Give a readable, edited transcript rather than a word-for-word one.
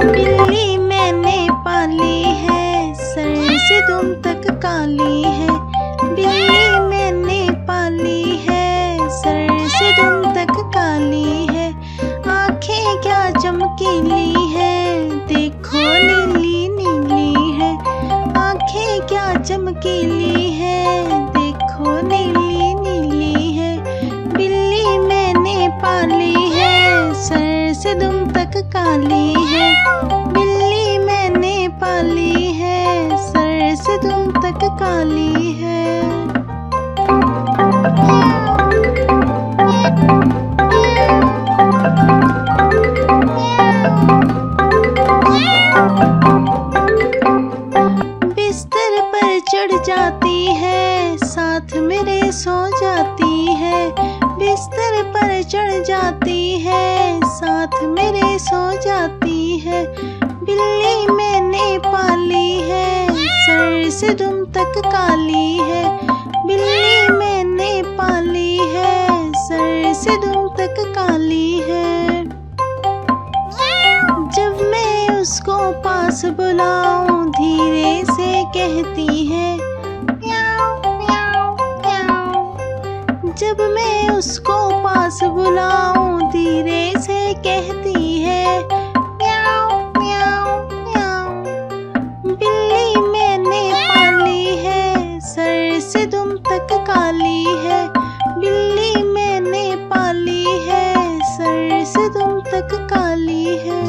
बिल्ली मैंने पाली है, सर से दुम तक काली है। बिल्ली मैंने पाली है, सर से दुम तक काली है। आंखें क्या चमकीली है, देखो नीली नीली है। आंखें क्या चमकीली है, देखो नीली नीली है। बिल्ली मैंने पाली है, सर से दुम तक काली है। बिल्ली मैंने पाली है, सर से दुम तक काली है। बिस्तर पर चढ़ जाती है, साथ मेरे सो जाती है। बिस्तर पर चढ़ जाती है, साथ मेरे सो जाती है। बिल्ली मैंने पाली है, सर से दुम तक काली है। बिल्ली मैंने पाली है, सर से दुम तक काली है। जब मैं उसको पास बुलाऊं, धीरे से कहती है म्याऊं म्याऊं म्याऊं। जब मैं उसको पास बुलाऊं, धीरे से कहती है म्याऊं म्याऊं म्याऊं। बिल्ली मैंने पाली है, सर से दुम तक काली है। बिल्ली मैंने पाली है, सर से दुम तक काली है।